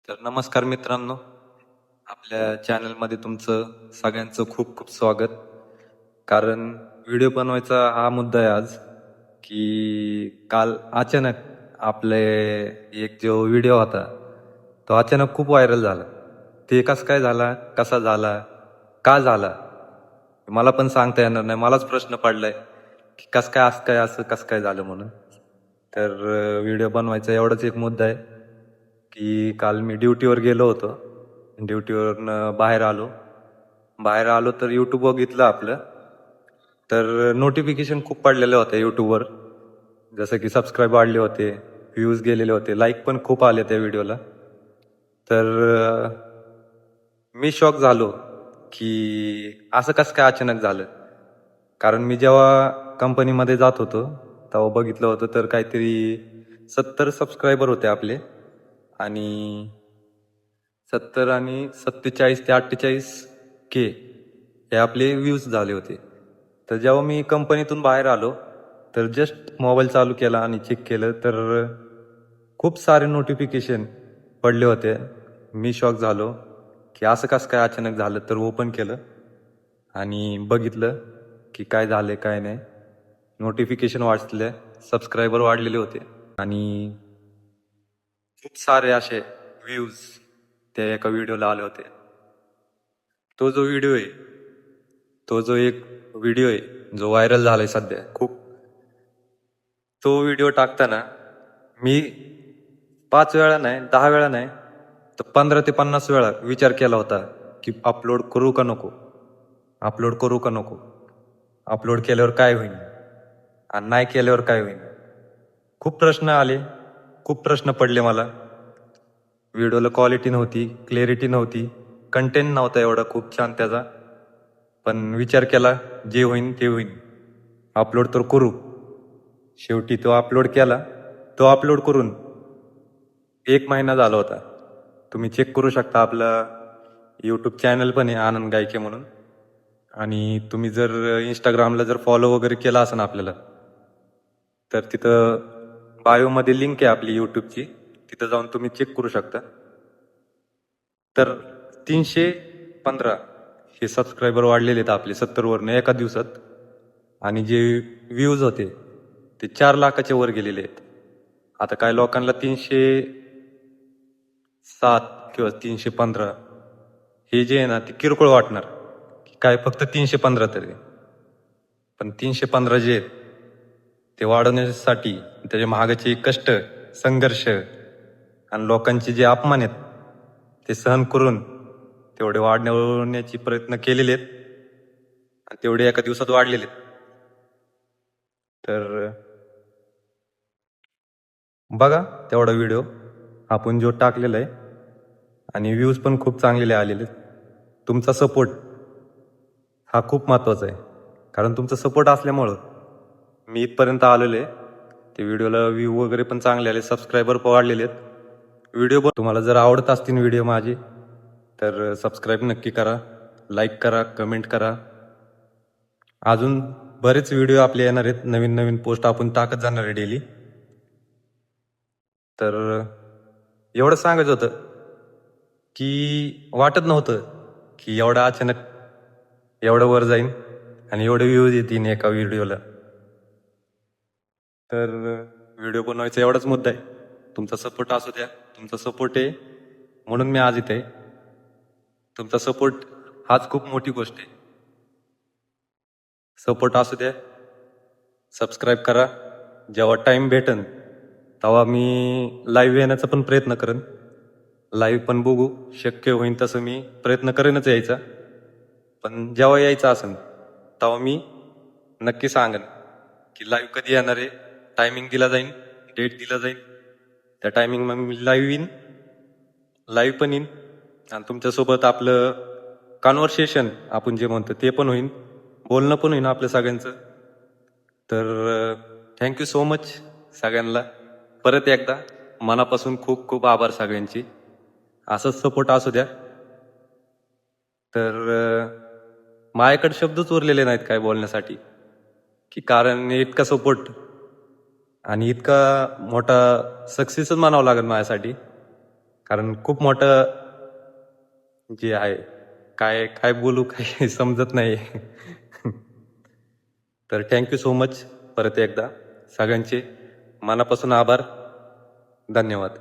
तर नमस्कार मित्रांनो, आपल्या चॅनलमध्ये तुमचं सगळ्यांचं खूप खूप स्वागत. कारण व्हिडिओ बनवायचा हा मुद्दा आहे आज, की काल अचानक आपले एक जो व्हिडिओ होता तो अचानक खूप व्हायरल झाला. ते कसं काय झाला, कसा झाला, का झाला, मला पण सांगता येणार नाही. मलाच प्रश्न पडलाय की कसं काय असं काय असं कसं काय झालं म्हणून. तर व्हिडिओ बनवायचा एवढाच एक मुद्दा आहे की काल मी ड्युटीवर गेलो होतो. ड्युटीवरनं बाहेर आलो तर यूट्यूब बघितलं आपलं. तर नोटिफिकेशन खूप पडलेले होते यूट्यूबवर. जसं की सबस्क्राईब वाढले होते, व्ह्यूज गेलेले होते, लाईक पण खूप आले त्या व्हिडिओला. तर मी शॉक झालो की असं कसं काय अचानक झालं. कारण मी जेव्हा कंपनीमध्ये जात होतो तेव्हा बघितलं होतं तर काहीतरी 70 सबस्क्रायबर होते आपले. आणि 70 आणि 47 ते 48 के हे आपले व्ह्यूज झाले होते. तर जेव्हा मी कंपनीतून बाहेर आलो तर जस्ट मोबाईल चालू केला आणि चेक केलं तर खूप सारे नोटिफिकेशन पडले होते. मी शॉक झालो की असं कसं काय अचानक झालं. तर ओपन केलं आणि बघितलं की काय झाले काय नाही. नोटिफिकेशन वाचले, सबस्क्रायबर वाढलेले होते आणि खूप सारे असे व्ह्यूज त्या एका व्हिडिओला आले होते. तो जो व्हिडिओ आहे, तो जो एक व्हिडिओ आहे जो व्हायरल झालाय सध्या खूप, तो व्हिडिओ टाकताना मी 5 वेळा नाही, 10 वेळा नाही, तर 15 ते 50 वेळा विचार केला होता की अपलोड करू का नको, अपलोड करू का नको, अपलोड केल्यावर काय होईल आणि नाही केल्यावर काय होईल. खूप प्रश्न आले, खूप प्रश्न पडले मला. व्हिडिओला क्वालिटी नव्हती, क्लॅरिटी नव्हती, कंटेंट नव्हता एवढा खूप छान त्याचा. पण विचार केला, जे होईन ते होईन, अपलोड तर करू. शेवटी तो अपलोड केला. तो अपलोड करून 1 महिना झाला होता. तुम्ही चेक करू शकता, आपलं यूट्यूब चॅनल पण आहे आनंद गायके म्हणून. आणि तुम्ही जर इंस्टाग्रामला जर फॉलो वगैरे केला असेल आपल्याला, तर तिथं बायोमध्ये लिंक आहे आपली यूट्यूबची, तिथं जाऊन तुम्ही चेक करू शकता. तर 315 हे सबस्क्रायबर वाढलेले आहेत आपले 70 वरनं एका दिवसात. आणि जे व्ह्यूज होते ते 4 लाखाच्या वर गेलेले आहेत. आता काय लोकांना 307 किंवा 315 हे जे आहे ना ते किरकोळ वाटणार, की काय फक्त 315 तरी. पण 315 जे आहेत ते वाढवण्यासाठी त्याच्या मागाचे कष्ट, संघर्ष आणि लोकांचे जे अपमान आहेत ते सहन करून तेवढे वाढवण्याचे प्रयत्न केलेले आहेत आणि तेवढे एका दिवसात वाढलेले आहेत. तर बघा तेवढा व्हिडिओ आपण जो टाकलेला आहे आणि व्ह्यूज पण खूप चांगलेले आलेले आहेत. तुमचा सपोर्ट हा खूप महत्त्वाचा आहे. कारण तुमचा सपोर्ट असल्यामुळं मी इथपर्यंत आलेलो आहे. ते व्हिडिओला व्ह्यू वगैरे पण चांगले आले, सबस्क्रायबर पण वाढलेले आहेत. व्हिडिओ पण तुम्हाला जर आवडत असतील व्हिडिओ माझे तर सबस्क्राईब नक्की करा, लाईक करा, कमेंट करा. अजून बरेच व्हिडिओ आपले येणार आहेत, नवीन नवीन पोस्ट आपण टाकत जाणार आहे डेली. तर एवढं सांगायचं होतं की वाटत नव्हतं की एवढा अचानक एवढं वर जाईन आणि एवढे व्ह्यूज येतील एका व्हिडिओला. तर व्हिडिओ बनवायचा एवढाच मुद्दा आहे. तुमचा सपोर्ट असू द्या. तुमचा सपोर्ट आहे म्हणून मी आज इथे आहे. तुमचा सपोर्ट हाच खूप मोठी गोष्ट आहे. सपोर्ट असू द्या, सबस्क्राईब करा. जेव्हा टाईम भेटन तेव्हा मी लाईव्ह येण्याचा पण प्रयत्न करेन. लाईव्ह पण बघू, शक्य होईल तसं मी प्रयत्न करेनच यायचा. पण जेव्हा यायचं असेल तेव्हा मी नक्की सांगेन की लाईव्ह कधी येणार आहे, टायमिंग दिला जाईल, डेट दिला जाईल. त्या टायमिंग मग मी लाईव्ह येईन, लाईव्ह पण येईन आणि तुमच्यासोबत आपलं कॉन्व्हर्सेशन आपण जे म्हणतो ते पण होईल, बोलणं पण होईल आपल्या सगळ्यांचं. तर थँक्यू सो मच सगळ्यांना. परत एकदा मनापासून खूप खूप आभार सगळ्यांची. असंच सपोर्ट असू द्या. तर माझ्याकडे शब्दच उरलेले नाहीत काय बोलण्यासाठी, की कारण इतका सपोर्ट आणि इतका मोठा सक्सेसच म्हणावं लागेल माझ्यासाठी. कारण खूप मोठं जे आहे, काय काय बोलू काही समजत नाही. तर थँक्यू सो मच परत एकदा सगळ्यांचे मनापासून आभार. धन्यवाद.